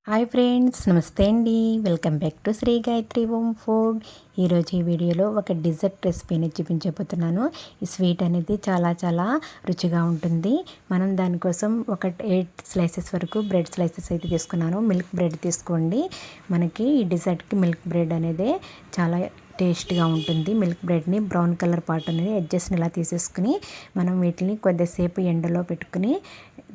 Hi friends, నమస్తే అండి. Welcome back to Shri Gayatri home food. ఈరోజు ఈ వీడియోలో ఒక డిజర్ట్ రెసిపీని చూపించబోతున్నాను. ఈ స్వీట్ అనేది చాలా చాలా రుచిగా ఉంటుంది. మనం దానికోసం ఒక 8 స్లైసెస్ వరకు బ్రెడ్ స్లైసెస్ అయితే తీసుకున్నాను. మిల్క్ బ్రెడ్ తీసుకోండి. మనకి ఈ డిజర్ట్కి మిల్క్ బ్రెడ్ అనేది చాలా టేస్ట్గా ఉంటుంది. మిల్క్ బ్రెడ్ని బ్రౌన్ కలర్ పార్ట్ అనేది ఎడ్జెస్ని ఇలా తీసేసుకుని మనం వీటిని కొద్దిసేపు ఎండలో పెట్టుకుని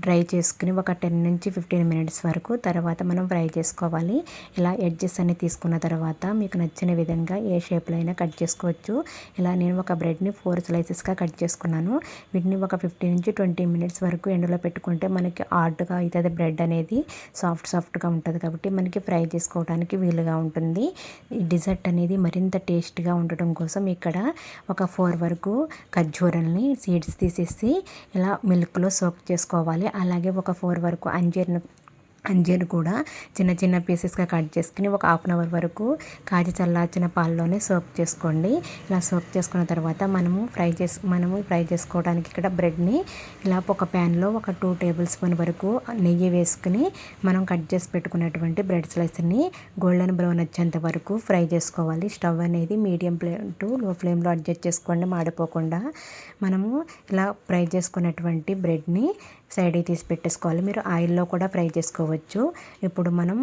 డ్రై చేసుకుని ఒక 10 నుంచి 15 మినిట్స్ వరకు తర్వాత మనం ఫ్రై చేసుకోవాలి. ఇలా ఎడ్జెస్ అన్ని తీసుకున్న తర్వాత మీకు నచ్చిన విధంగా ఏ షేప్లో అయినా కట్ చేసుకోవచ్చు. ఇలా నేను ఒక బ్రెడ్ని 4 స్లైసెస్గా కట్ చేసుకున్నాను. వీటిని ఒక 15 నుంచి 20 మినిట్స్ వరకు ఎండలో పెట్టుకుంటే మనకి హార్డ్గా అవుతుంది. బ్రెడ్ అనేది సాఫ్ట్గా ఉంటుంది కాబట్టి మనకి ఫ్రై చేసుకోవడానికి వీలుగా ఉంటుంది. ఈ డిజర్ట్ అనేది మరింత టేస్ట్గా ఉండటం కోసం ఇక్కడ ఒక 4 వరకు ఖర్జూరల్ని సీడ్స్ తీసేసి ఇలా మిల్క్లో సోక్ చేసుకోవాలి. అలాగే ఒక 4 వరకు అంజీర్ కూడా చిన్న చిన్న పీసెస్గా కట్ చేసుకుని ఒక హాఫ్ అన్ అవర్ వరకు కాచి చల్లార్చిన పాల్లోనే సోక్ చేసుకోండి. ఇలా సోక్ చేసుకున్న తర్వాత మనము ఫ్రై చేసుకోవడానికి ఇక్కడ బ్రెడ్ని ఇలా ఒక ప్యాన్లో ఒక 2 టేబుల్ స్పూన్ వరకు నెయ్యి వేసుకుని మనం కట్ చేసి పెట్టుకున్నటువంటి బ్రెడ్ స్లైస్ని గోల్డెన్ బ్రౌన్ వచ్చేంత వరకు ఫ్రై చేసుకోవాలి. స్టవ్ అనేది మీడియం ఫ్లేమ్ టు లో ఫ్లేమ్లో అడ్జస్ట్ చేసుకోండి, మాడిపోకుండా. మనము ఇలా ఫ్రై చేసుకున్నటువంటి బ్రెడ్ని సైడ్కి తీసి పెట్టేసుకోవాలి. మీరు ఆయిల్లో కూడా ఫ్రై చేసుకోవచ్చు. ఇప్పుడు మనం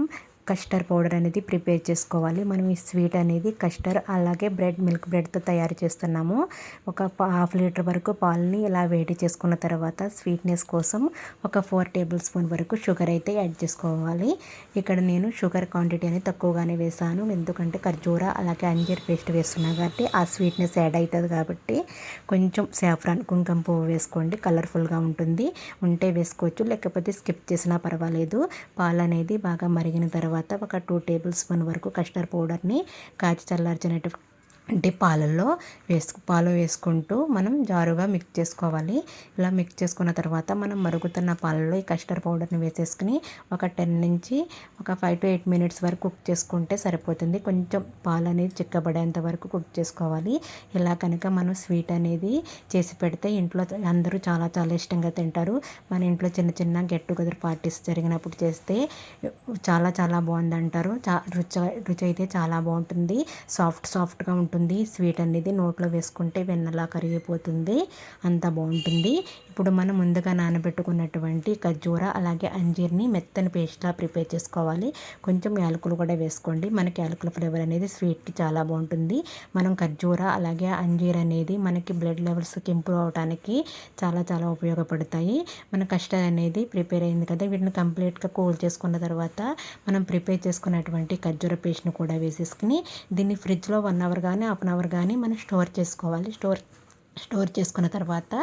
కస్టర్డ్ పౌడర్ అనేది ప్రిపేర్ చేసుకోవాలి. మనం ఈ స్వీట్ అనేది కస్టర్డ్ అలాగే మిల్క్ బ్రెడ్తో తయారు చేస్తున్నాము. ఒక హాఫ్ లీటర్ వరకు పాలని ఇలా వేడి చేసుకున్న తర్వాత స్వీట్నెస్ కోసం ఒక 4 టేబుల్ స్పూన్ వరకు షుగర్ అయితే యాడ్ చేసుకోవాలి. ఇక్కడ నేను షుగర్ క్వాంటిటీ అనేది తక్కువగానే వేసాను, ఎందుకంటే ఖర్జూర అలాగే అంజీర్ పేస్ట్ వేస్తున్నాను కాబట్టి ఆ స్వీట్నెస్ యాడ్ అవుతుంది. కాబట్టి కొంచెం సాఫ్రాన్ కుంకుమ పువ్వు వేసుకోండి, కలర్ఫుల్గా ఉంటుంది. ఉంటే వేసుకోవచ్చు, లేకపోతే స్కిప్ చేసినా పర్వాలేదు. పాలు అనేది బాగా మరిగిన తర్వాత ఒక 2 టేబుల్ స్పూన్ వరకు కస్టర్డ్ పౌడర్ని కాచి చల్లార్చినట్టు పాలు వేసుకుంటూ మనం జారుగా మిక్స్ చేసుకోవాలి. ఇలా మిక్స్ చేసుకున్న తర్వాత మనం మరుగుతున్న పాలలో ఈ కస్టర్డ్ పౌడర్ని వేసేసుకుని ఒక 10 నుంచి ఒక 5 to 8 మినిట్స్ వరకు కుక్ చేసుకుంటే సరిపోతుంది. కొంచెం పాలు అనేది చిక్కబడేంత వరకు కుక్ చేసుకోవాలి. ఇలా కనుక మనం స్వీట్ అనేది చేసి పెడితే ఇంట్లో అందరూ చాలా చాలా ఇష్టంగా తింటారు. మన ఇంట్లో చిన్న చిన్న గెట్ టుగెదర్ పార్టీస్ జరిగినప్పుడు చేస్తే చాలా చాలా బాగుంది అంటారు. రుచి అయితే చాలా బాగుంటుంది. సాఫ్ట్గా ఉంటుంది. స్వీట్ అనేది నోట్లో వేసుకుంటే వెన్నలా కరిగిపోతుంది, అంత బాగుంటుంది. ఇప్పుడు మనం ముందుగా నానబెట్టుకున్నటువంటి ఖర్జూర అలాగే అంజీర్ని మెత్తని పేస్ట్లా ప్రిపేర్ చేసుకోవాలి. కొంచెం యాలకులు కూడా వేసుకోండి. మనకి యాలకుల ఫ్లేవర్ అనేది స్వీట్కి చాలా బాగుంటుంది. మనం ఖర్జూర అలాగే అంజీర్ అనేది మనకి బ్లడ్ లెవెల్స్కి ఇంప్రూవ్ అవడానికి చాలా చాలా ఉపయోగపడతాయి. మన కస్టర్డ్ అనేది ప్రిపేర్ అయింది కదా, వీటిని కంప్లీట్గా కూల్ చేసుకున్న తర్వాత మనం ప్రిపేర్ చేసుకున్నటువంటి ఖర్జూర పేస్ట్ని కూడా వేసేసుకుని దీన్ని ఫ్రిడ్జ్లో 1 అవర్ కానీ హాఫ్ అన్ అవర్ కానీ మనం స్టోర్ చేసుకోవాలి. స్టోర్ చేసుకున్న తర్వాత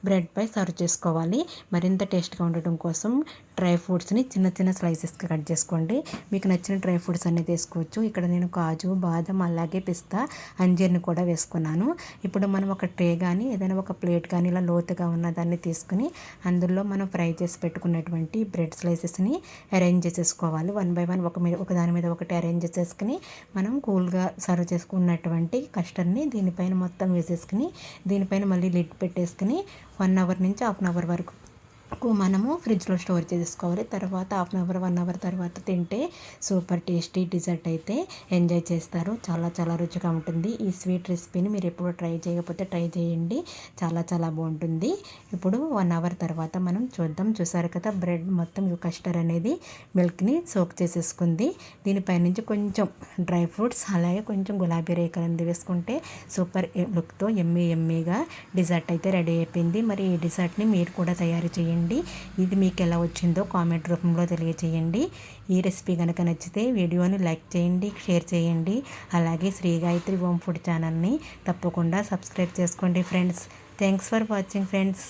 బ్రెడ్పై సర్వ్ చేసుకోవాలి. మరింత టేస్ట్గా ఉండటం కోసం డ్రై ఫ్రూట్స్ని చిన్న చిన్న స్లైసెస్గా కట్ చేసుకోండి. మీకు నచ్చిన డ్రై ఫ్రూట్స్ అన్నీ తీసుకోవచ్చు. ఇక్కడ నేను కాజు, బాదం అలాగే పిస్తా, అంజీర్ని కూడా వేసుకున్నాను. ఇప్పుడు మనం ఒక ట్రే కానీ ఏదైనా ఒక ప్లేట్ కానీ ఇలా లోతుగా ఉన్న దాన్ని తీసుకుని అందులో మనం ఫ్రై చేసి పెట్టుకున్నటువంటి బ్రెడ్ స్లైసెస్ని అరేంజ్ చేసేసుకోవాలి. 1 by 1 ఒక దాని మీద ఒకటి అరేంజ్ చేసేసుకుని మనం కూల్గా సర్వ్ చేసుకున్నటువంటి కస్టర్డ్ని దీనిపైన మొత్తం వేసేసుకుని దీనిపైన మళ్ళీ లిడ్ పెట్టేసుకుని 1 అవర్ నుంచి హాఫ్ అన్ అవర్ వరకు మనము ఫ్రిడ్జ్లో స్టోర్ చేసుకోవాలి. తర్వాత హాఫ్ అన్ అవర్ 1 అవర్ తర్వాత తింటే సూపర్ టేస్టీ డిజర్ట్ అయితే ఎంజాయ్ చేస్తారు. చాలా చాలా రుచిగా ఉంటుంది. ఈ స్వీట్ రెసిపీని మీరు ఎప్పుడు ట్రై చేయకపోతే ట్రై చేయండి, చాలా చాలా బాగుంటుంది. ఇప్పుడు 1 అవర్ తర్వాత మనం చూసారు కదా, బ్రెడ్ మొత్తం కస్టర్డ్ అనేది మిల్క్ని సోక్ చేసేసుకుంది. దీనిపై నుంచి కొంచెం డ్రై ఫ్రూట్స్ అలాగే కొంచెం గులాబీ రేఖలు అనేది వేసుకుంటే సూపర్ లుక్తో ఎమ్మీగా డిజర్ట్ అయితే రెడీ అయిపోయింది. మరి ఈ డిజర్ట్ని మీరు కూడా తయారు చేయండి. ఇది మీకు ఎలా వచ్చిందో కామెంట్ రూపంలో తెలియజేయండి. ఈ రెసిపీ కనుక నచ్చితే వీడియోని లైక్ చేయండి, షేర్ చేయండి. అలాగే శ్రీ గాయత్రి హోమ్ ఫుడ్ ఛానల్ని తప్పకుండా సబ్స్క్రైబ్ చేసుకోండి friends. Thanks for watching friends.